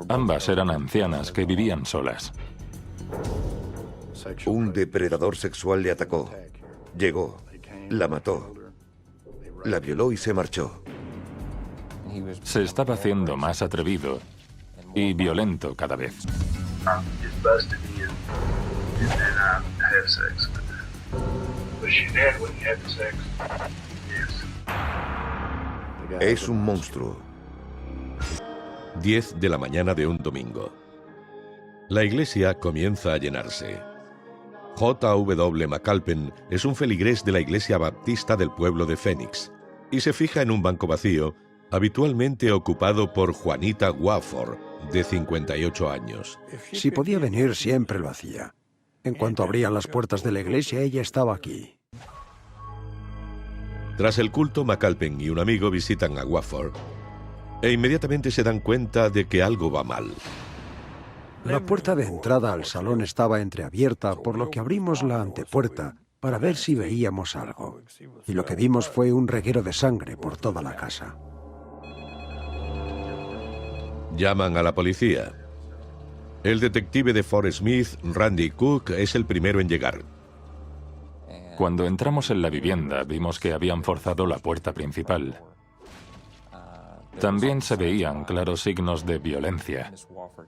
Ambas eran ancianas que vivían solas. Un depredador sexual le atacó. Llegó, la mató, la violó y se marchó. Se estaba haciendo más atrevido y violento cada vez. Es un monstruo. 10 de la mañana de un domingo. La iglesia comienza a llenarse. J.W. McAlpen es un feligrés de la iglesia baptista del pueblo de Phoenix y se fija en un banco vacío, habitualmente ocupado por Juanita Wafford, de 58 años. Si podía venir, siempre lo hacía. En cuanto abrían las puertas de la iglesia, ella estaba aquí. Tras el culto, McAlpen y un amigo visitan a Wafford e inmediatamente se dan cuenta de que algo va mal. La puerta de entrada al salón estaba entreabierta, por lo que abrimos la antepuerta para ver si veíamos algo. Y lo que vimos fue un reguero de sangre por toda la casa. Llaman a la policía. El detective de Fort Smith, Randy Cook, es el primero en llegar. Cuando entramos en la vivienda, vimos que habían forzado la puerta principal. También se veían claros signos de violencia.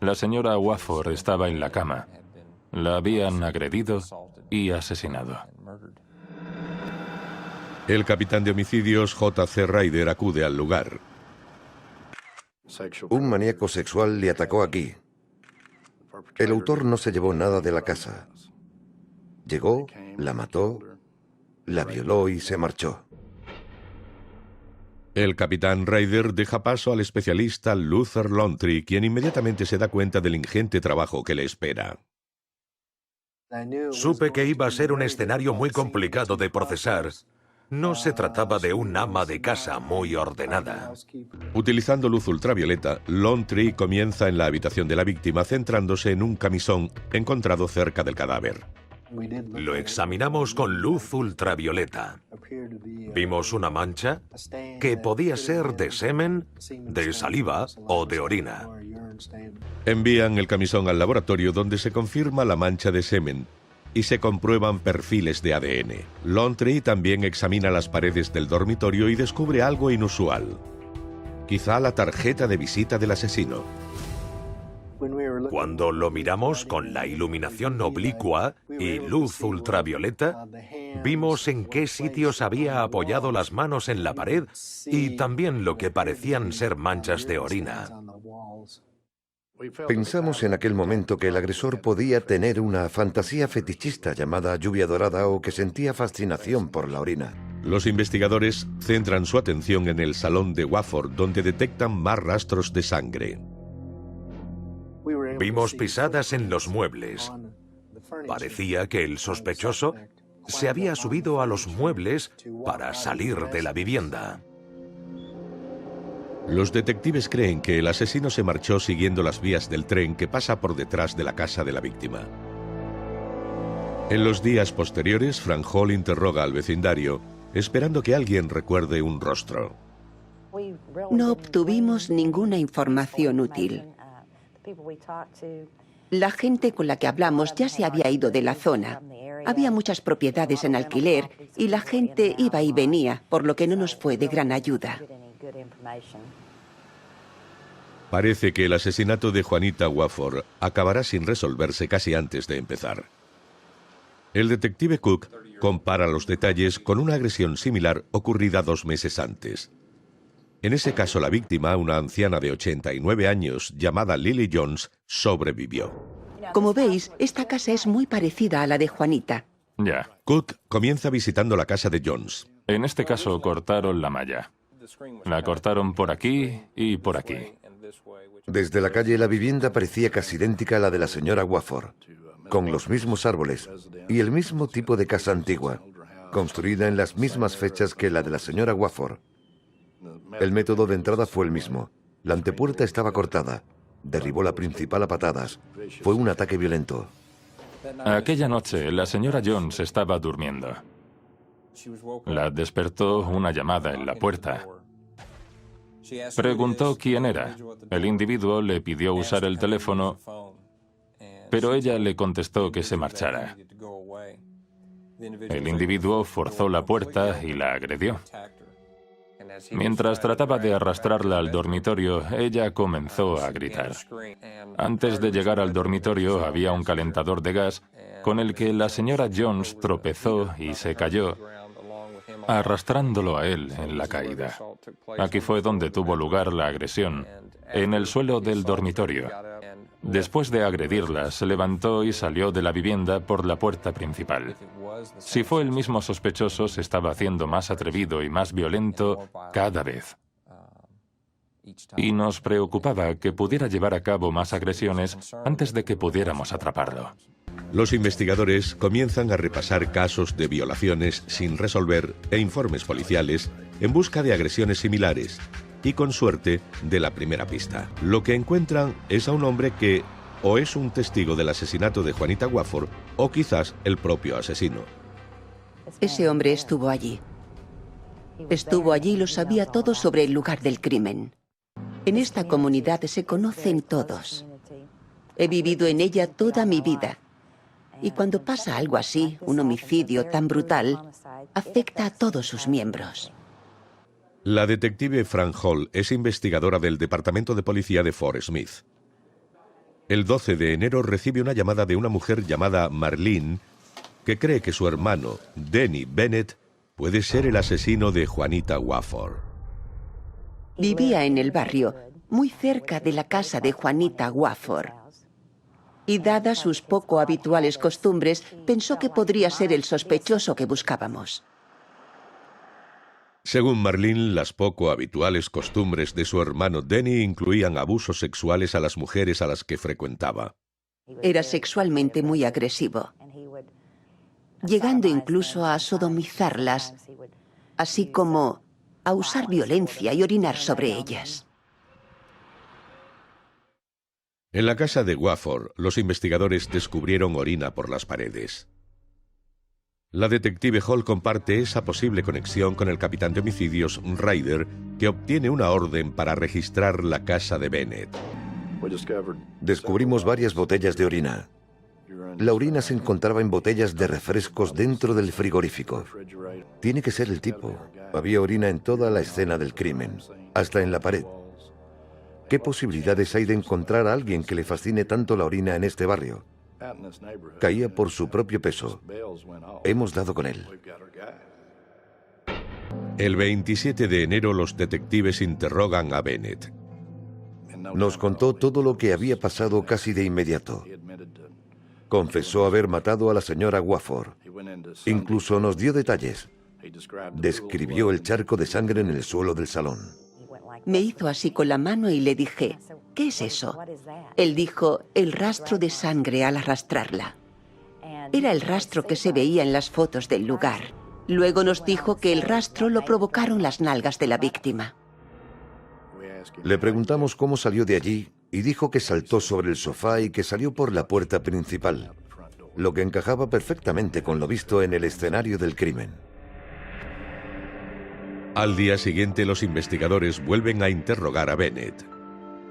La señora Wafford estaba en la cama. La habían agredido y asesinado. El capitán de homicidios, J.C. Ryder, acude al lugar. Un maníaco sexual le atacó aquí. El autor no se llevó nada de la casa. Llegó, la mató, la violó y se marchó. El capitán Ryder deja paso al especialista Luther Longtree, quien inmediatamente se da cuenta del ingente trabajo que le espera. Supe que iba a ser un escenario muy complicado de procesar. No se trataba de un ama de casa muy ordenada. Utilizando luz ultravioleta, Longtree comienza en la habitación de la víctima, centrándose en un camisón encontrado cerca del cadáver. Lo examinamos con luz ultravioleta. Vimos una mancha que podía ser de semen, de saliva o de orina. Envían el camisón al laboratorio, donde se confirma la mancha de semen y se comprueban perfiles de ADN. Longtree también examina las paredes del dormitorio y descubre algo inusual. Quizá la tarjeta de visita del asesino. Cuando lo miramos con la iluminación oblicua y luz ultravioleta, vimos en qué sitios había apoyado las manos en la pared y también lo que parecían ser manchas de orina. Pensamos en aquel momento que el agresor podía tener una fantasía fetichista llamada lluvia dorada o que sentía fascinación por la orina. Los investigadores centran su atención en el salón de Wafford, donde detectan más rastros de sangre. Vimos pisadas en los muebles. Parecía que el sospechoso se había subido a los muebles para salir de la vivienda. Los detectives creen que el asesino se marchó siguiendo las vías del tren que pasa por detrás de la casa de la víctima. En los días posteriores, Frank Hall interroga al vecindario, esperando que alguien recuerde un rostro. No obtuvimos ninguna información útil. La gente con la que hablamos ya se había ido de la zona. Había muchas propiedades en alquiler y la gente iba y venía, por lo que no nos fue de gran ayuda. Parece que el asesinato de Juanita Wafford acabará sin resolverse casi antes de empezar. El detective Cook compara los detalles con una agresión similar ocurrida 2 meses antes. En ese caso, la víctima, una anciana de 89 años llamada Lily Jones, sobrevivió. Como veis, esta casa es muy parecida a la de Juanita. Ya. Cook comienza visitando la casa de Jones. En este caso cortaron la malla. La cortaron por aquí y por aquí. Desde la calle la vivienda parecía casi idéntica a la de la señora Wafford, con los mismos árboles y el mismo tipo de casa antigua, construida en las mismas fechas que la de la señora Wafford. El método de entrada fue el mismo. La antepuerta estaba cortada. Derribó la principal a patadas. Fue un ataque violento. Aquella noche, la señora Jones estaba durmiendo. La despertó una llamada en la puerta. Preguntó quién era. El individuo le pidió usar el teléfono, pero ella le contestó que se marchara. El individuo forzó la puerta y la agredió. Mientras trataba de arrastrarla al dormitorio, ella comenzó a gritar. Antes de llegar al dormitorio había un calentador de gas con el que la señora Jones tropezó y se cayó, arrastrándolo a él en la caída. Aquí fue donde tuvo lugar la agresión, en el suelo del dormitorio. Después de agredirla, se levantó y salió de la vivienda por la puerta principal. Si fue el mismo sospechoso, se estaba haciendo más atrevido y más violento cada vez. Y nos preocupaba que pudiera llevar a cabo más agresiones antes de que pudiéramos atraparlo. Los investigadores comienzan a repasar casos de violaciones sin resolver e informes policiales en busca de agresiones similares y, con suerte, de la primera pista. Lo que encuentran es a un hombre que o es un testigo del asesinato de Juanita Wafford o quizás el propio asesino. Ese hombre estuvo allí. Estuvo allí y lo sabía todo sobre el lugar del crimen. En esta comunidad se conocen todos. He vivido en ella toda mi vida. Y cuando pasa algo así, un homicidio tan brutal, afecta a todos sus miembros. La detective Fran Hall es investigadora del Departamento de Policía de Fort Smith. El 12 de enero recibe una llamada de una mujer llamada Marlene que cree que su hermano, Denny Bennett, puede ser el asesino de Juanita Wafford. Vivía en el barrio, muy cerca de la casa de Juanita Wafford. Y dadas sus poco habituales costumbres, pensó que podría ser el sospechoso que buscábamos. Según Marlene, las poco habituales costumbres de su hermano Denny incluían abusos sexuales a las mujeres a las que frecuentaba. Era sexualmente muy agresivo, llegando incluso a sodomizarlas, así como a usar violencia y orinar sobre ellas. En la casa de Wafford, los investigadores descubrieron orina por las paredes. La detective Hall comparte esa posible conexión con el capitán de homicidios Ryder, que obtiene una orden para registrar la casa de Bennett. Descubrimos varias botellas de orina. La orina se encontraba en botellas de refrescos dentro del frigorífico. Tiene que ser el tipo. Había orina en toda la escena del crimen, hasta en la pared. ¿Qué posibilidades hay de encontrar a alguien que le fascine tanto la orina en este barrio? Caía por su propio peso. Hemos dado con él. El 27 de enero los detectives interrogan a Bennett. Nos contó todo lo que había pasado casi de inmediato. Confesó haber matado a la señora Wafford. Incluso nos dio detalles. Describió el charco de sangre en el suelo del salón. Me hizo así con la mano y le dije, ¿qué es eso? Él dijo, el rastro de sangre al arrastrarla. Era el rastro que se veía en las fotos del lugar. Luego nos dijo que el rastro lo provocaron las nalgas de la víctima. Le preguntamos cómo salió de allí y dijo que saltó sobre el sofá y que salió por la puerta principal, lo que encajaba perfectamente con lo visto en el escenario del crimen. Al día siguiente, los investigadores vuelven a interrogar a Bennett.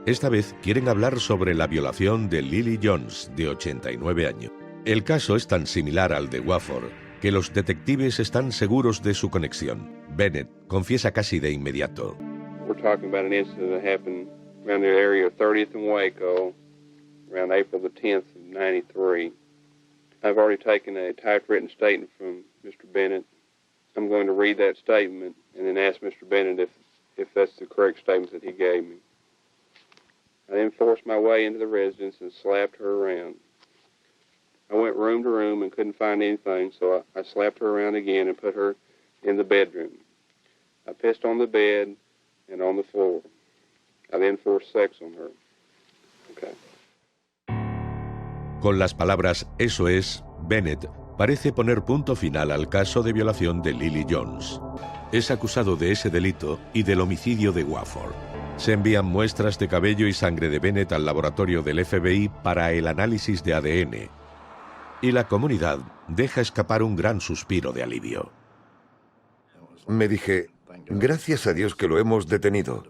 Esta vez quieren hablar sobre la violación de Lily Jones, de 89 años. El caso es tan similar al de Wafford que los detectives están seguros de su conexión. Bennett confiesa casi de inmediato. We're talking about an incident that happened around the area of 30th and Waco, around April the 10th of 93. I've already taken a typewritten statement from Mr. Bennett. I'm going to read that statement and then ask Mr. Bennett if that's the correct statement that he gave me. I then forced my way into the residence and slapped her around. I went room to room and couldn't find anything, so I slapped her around again and put her in the bedroom. I pissed on the bed and on the floor. I then forced sex on her. Okay. Con las palabras "eso es", Bennett parece poner punto final al caso de violación de Lily Jones. Es acusado de ese delito y del homicidio de Wafford. Se envían muestras de cabello y sangre de Bennett al laboratorio del FBI para el análisis de ADN. Y la comunidad deja escapar un gran suspiro de alivio. Me dije, gracias a Dios que lo hemos detenido.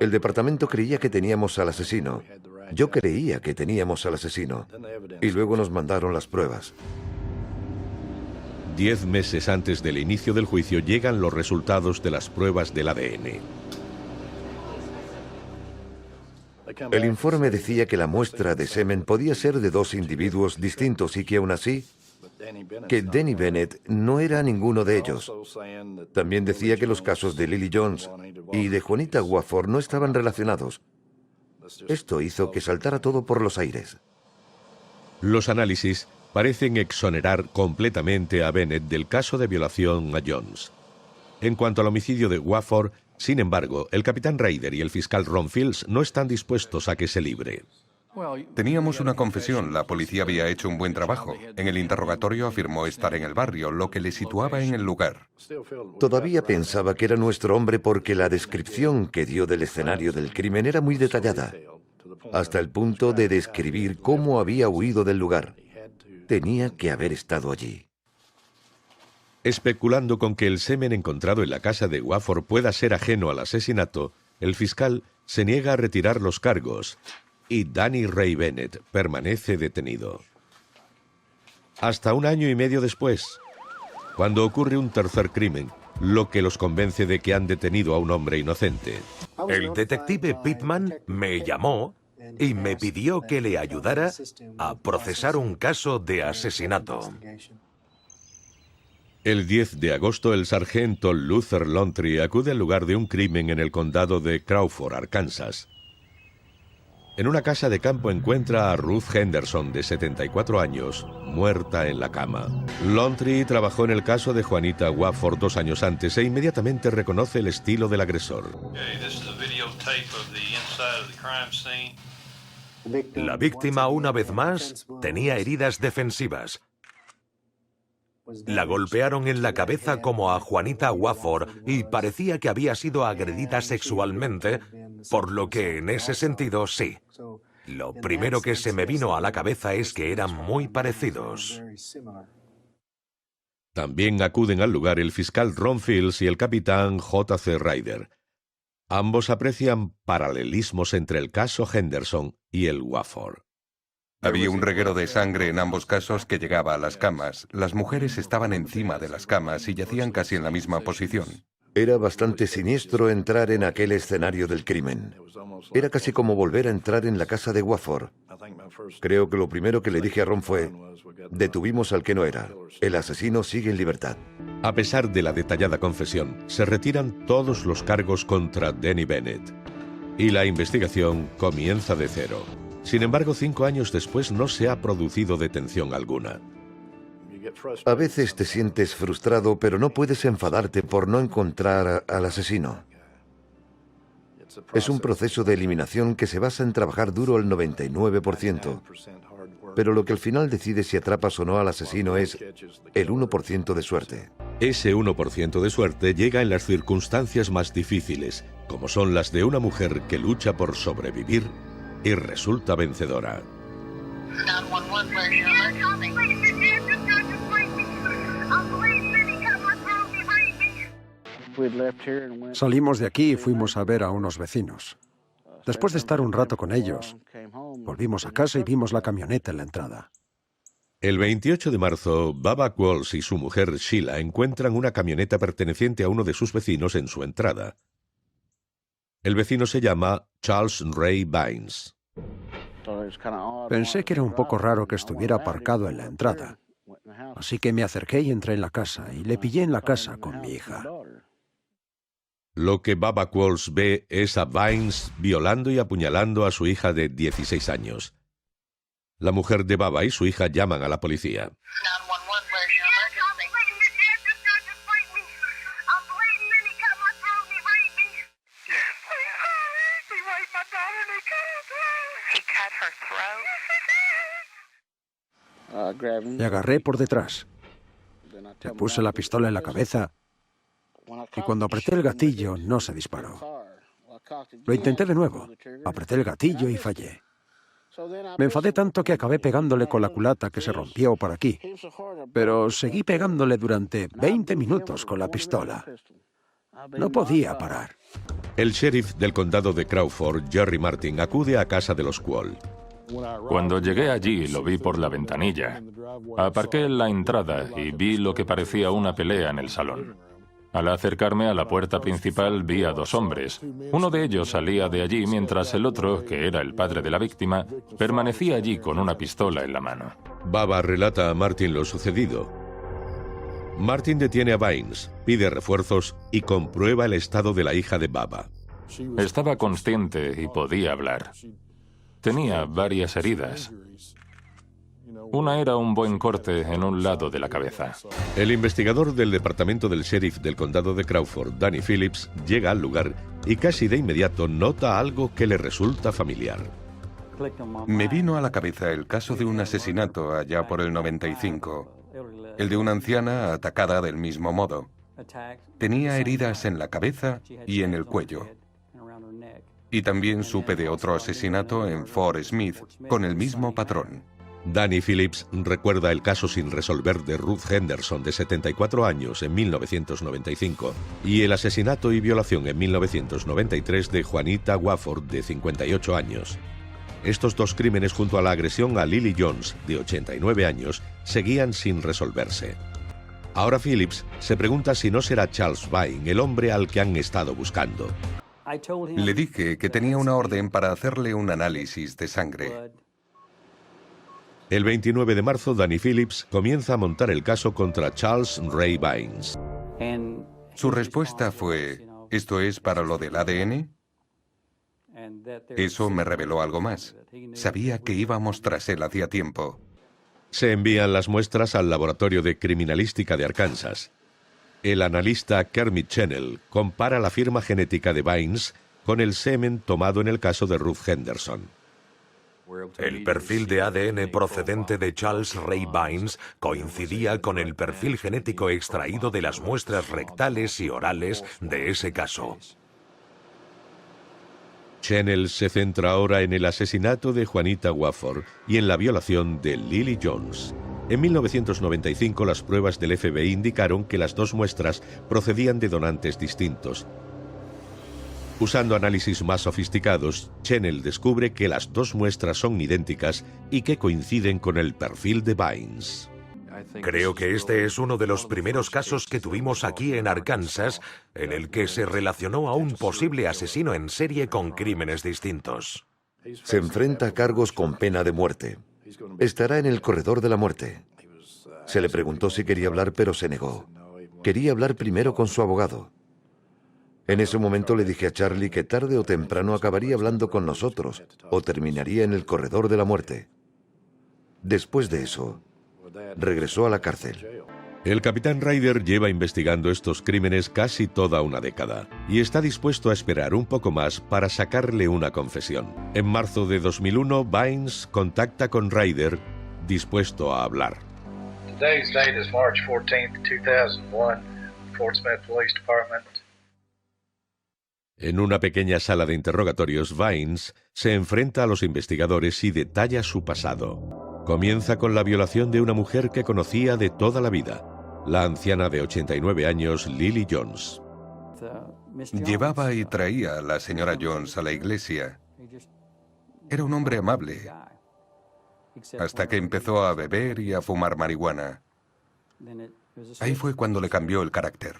El departamento creía que teníamos al asesino. Yo creía que teníamos al asesino. Y luego nos mandaron las pruebas. 10 meses antes del inicio del juicio llegan los resultados de las pruebas del ADN. El informe decía que la muestra de semen podía ser de 2 individuos distintos y que aún así, que Denny Bennett no era ninguno de ellos. También decía que los casos de Lily Jones y de Juanita Wofford no estaban relacionados. Esto hizo que saltara todo por los aires. Los análisis parecen exonerar completamente a Bennett del caso de violación a Jones. En cuanto al homicidio de Wofford, sin embargo, el capitán Ryder y el fiscal Ron Fields no están dispuestos a que se libre. Teníamos una confesión, la policía había hecho un buen trabajo. En el interrogatorio afirmó estar en el barrio, lo que le situaba en el lugar. Todavía pensaba que era nuestro hombre porque la descripción que dio del escenario del crimen era muy detallada, hasta el punto de describir cómo había huido del lugar. Tenía que haber estado allí. Especulando con que el semen encontrado en la casa de Wofford pueda ser ajeno al asesinato, el fiscal se niega a retirar los cargos y Danny Ray Bennett permanece detenido. Hasta 1 año y medio después, cuando ocurre un tercer crimen, lo que los convence de que han detenido a un hombre inocente. El detective Pittman me llamó y me pidió que le ayudara a procesar un caso de asesinato. El 10 de agosto, el sargento Luther Lontry acude al lugar de un crimen en el condado de Crawford, Arkansas. En una casa de campo encuentra a Ruth Henderson, de 74 años, muerta en la cama. Lontry trabajó en el caso de Juanita Wofford 2 años antes e inmediatamente reconoce el estilo del agresor. La víctima, una vez más, tenía heridas defensivas. La golpearon en la cabeza como a Juanita Wofford y parecía que había sido agredida sexualmente, por lo que en ese sentido sí. Lo primero que se me vino a la cabeza es que eran muy parecidos. También acuden al lugar el fiscal Ron Fields y el capitán J.C. Ryder. Ambos aprecian paralelismos entre el caso Henderson y el Wofford. Había un reguero de sangre en ambos casos que llegaba a las camas. Las mujeres estaban encima de las camas y yacían casi en la misma posición. Era bastante siniestro entrar en aquel escenario del crimen. Era casi como volver a entrar en la casa de Wofford. Creo que lo primero que le dije a Ron fue: detuvimos al que no era. El asesino sigue en libertad. A pesar de la detallada confesión, se retiran todos los cargos contra Denny Bennett. Y la investigación comienza de cero. Sin embargo, 5 años después no se ha producido detención alguna. A veces te sientes frustrado, pero no puedes enfadarte por no encontrar al asesino. Es un proceso de eliminación que se basa en trabajar duro el 99%. Pero lo que al final decide si atrapas o no al asesino es el 1% de suerte. Ese 1% de suerte llega en las circunstancias más difíciles, como son las de una mujer que lucha por sobrevivir y resulta vencedora. Salimos de aquí y fuimos a ver a unos vecinos. Después de estar un rato con ellos, volvimos a casa y vimos la camioneta en la entrada. El 28 de marzo, Baba Qualls y su mujer Sheila encuentran una camioneta perteneciente a uno de sus vecinos en su entrada. El vecino se llama Charles Ray Bynes. Pensé que era un poco raro que estuviera aparcado en la entrada, así que me acerqué y entré en la casa y le pillé en la casa con mi hija. Lo que Baba Qualls ve es a Bynes violando y apuñalando a su hija de 16 años. La mujer de Baba y su hija llaman a la policía. Le agarré por detrás. Le puse la pistola en la cabeza y cuando apreté el gatillo no se disparó. Lo intenté de nuevo. Apreté el gatillo y fallé. Me enfadé tanto que acabé pegándole con la culata que se rompió por aquí. Pero seguí pegándole durante 20 minutos con la pistola. No podía parar. El sheriff del condado de Crawford, Jerry Martin, acude a casa de los Quall. Cuando llegué allí, lo vi por la ventanilla. Aparqué en la entrada y vi lo que parecía una pelea en el salón. Al acercarme a la puerta principal vi a dos hombres. Uno de ellos salía de allí mientras el otro, que era el padre de la víctima, permanecía allí con una pistola en la mano. Baba relata a Martin lo sucedido. Martin detiene a Vines, pide refuerzos y comprueba el estado de la hija de Baba. Estaba consciente y podía hablar. Tenía varias heridas. Una era un buen corte en un lado de la cabeza. El investigador del departamento del sheriff del condado de Crawford, Danny Phillips, llega al lugar y casi de inmediato nota algo que le resulta familiar. Me vino a la cabeza el caso de un asesinato allá por el 95. El de una anciana atacada del mismo modo. Tenía heridas en la cabeza y en el cuello. Y también supe de otro asesinato en Fort Smith con el mismo patrón. Danny Phillips recuerda el caso sin resolver de Ruth Henderson, de 74 años, en 1995, y el asesinato y violación en 1993 de Juanita Wofford, de 58 años. Estos dos crímenes, junto a la agresión a Lily Jones, de 89 años, seguían sin resolverse. Ahora Phillips se pregunta si no será Charles Vine el hombre al que han estado buscando. Le dije que tenía una orden para hacerle un análisis de sangre. El 29 de marzo, Danny Phillips comienza a montar el caso contra Charles Ray Vines. Su respuesta fue: ¿esto es para lo del ADN? Eso me reveló algo más. Sabía que íbamos tras él hacía tiempo. Se envían las muestras al laboratorio de criminalística de Arkansas. El analista Kermit Chennel compara la firma genética de Vines con el semen tomado en el caso de Ruth Henderson. El perfil de ADN procedente de Charles Ray Vines coincidía con el perfil genético extraído de las muestras rectales y orales de ese caso. Chennel se centra ahora en el asesinato de Juanita Wofford y en la violación de Lily Jones. En 1995 las pruebas del FBI indicaron que las dos muestras procedían de donantes distintos. Usando análisis más sofisticados, Chennel descubre que las dos muestras son idénticas y que coinciden con el perfil de Vines. Creo que este es uno de los primeros casos que tuvimos aquí en Arkansas en el que se relacionó a un posible asesino en serie con crímenes distintos. Se enfrenta a cargos con pena de muerte. Estará en el corredor de la muerte. Se le preguntó si quería hablar, pero se negó. Quería hablar primero con su abogado. En ese momento le dije a Charlie que tarde o temprano acabaría hablando con nosotros o terminaría en el corredor de la muerte. Después de eso, regresó a la cárcel. El capitán Ryder lleva investigando estos crímenes casi toda una década y está dispuesto a esperar un poco más para sacarle una confesión. En marzo de 2001, Vines contacta con Ryder, dispuesto a hablar. Today's date is March 14th, 2001, Fort Smith Police Department. En una pequeña sala de interrogatorios, Vines se enfrenta a los investigadores y detalla su pasado. Comienza con la violación de una mujer que conocía de toda la vida, la anciana de 89 años, Lily Jones. Llevaba y traía a la señora Jones a la iglesia. Era un hombre amable, hasta que empezó a beber y a fumar marihuana. Ahí fue cuando le cambió el carácter.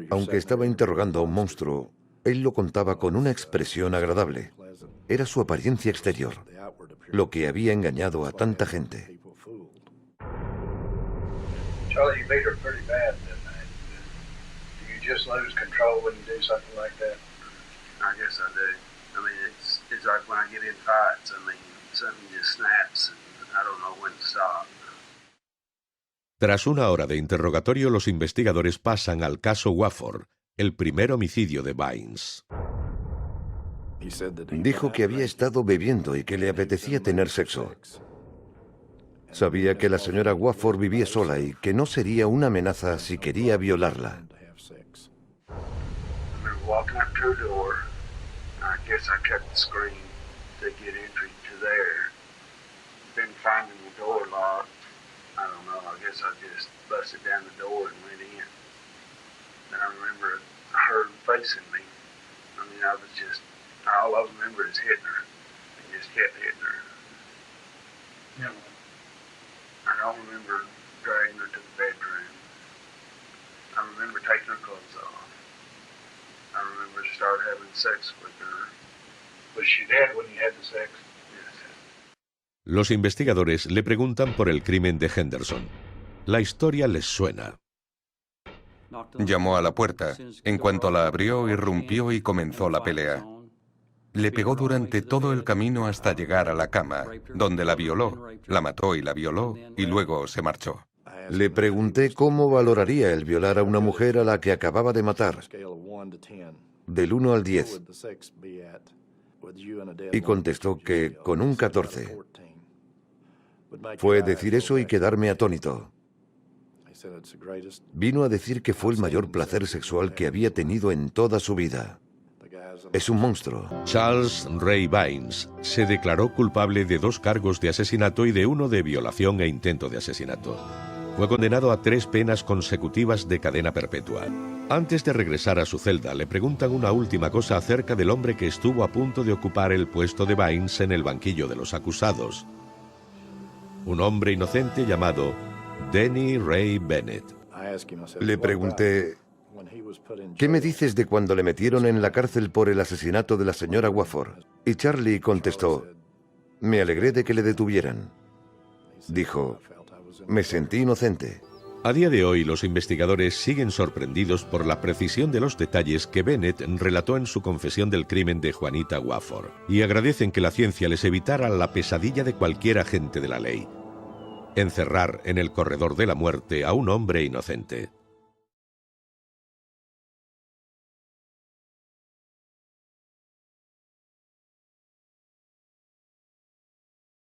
Aunque estaba interrogando a un monstruo, él lo contaba con una expresión agradable. Era su apariencia exterior, lo que había engañado a tanta gente. Charlie, you beat her pretty bad that night. Do you just lose control when you do something like that? I guess I do. I mean, it's like when I get in fights, I mean, something just snaps and I don't know when to stop. Tras una hora de interrogatorio, los investigadores pasan al caso Wofford, el primer homicidio de Vines. Dijo que había estado bebiendo y que le apetecía tener sexo. Sabía que la señora Wofford vivía sola y que no sería una amenaza si quería violarla. to get entry to there. Been finding the door locked. I don't know, I guess I just busted down the door and went in. And I remember her facing me. I mean, all I remember is hitting her. And just kept hitting her. Yeah. I don't remember dragging her to the bedroom. I remember taking her clothes off. I remember start having sex with her. Was she dead when you had the sex? Yes. Los investigadores le preguntan por el crimen de Henderson. La historia les suena. Llamó a la puerta. En cuanto la abrió, irrumpió y comenzó la pelea. Le pegó durante todo el camino hasta llegar a la cama, donde la violó, la mató y la violó, y luego se marchó. Le pregunté cómo valoraría el violar a una mujer a la que acababa de matar, del 1 al 10, y contestó que con un 14. Fue decir eso y quedarme atónito. Vino a decir que fue el mayor placer sexual que había tenido en toda su vida. Es un monstruo. Charles Ray Bynes se declaró culpable de 2 cargos de asesinato y de 1 de violación e intento de asesinato. Fue condenado a 3 penas consecutivas de cadena perpetua. Antes de regresar a su celda, le preguntan una última cosa acerca del hombre que estuvo a punto de ocupar el puesto de Bynes en el banquillo de los acusados. Un hombre inocente llamado Denny Ray Bennett. Le pregunté, ¿qué me dices de cuando le metieron en la cárcel por el asesinato de la señora Wofford? Y Charlie contestó, me alegré de que le detuvieran. Dijo, me sentí inocente. A día de hoy, los investigadores siguen sorprendidos por la precisión de los detalles que Bennett relató en su confesión del crimen de Juanita Wofford, y agradecen que la ciencia les evitara la pesadilla de cualquier agente de la ley: encerrar en el corredor de la muerte a un hombre inocente.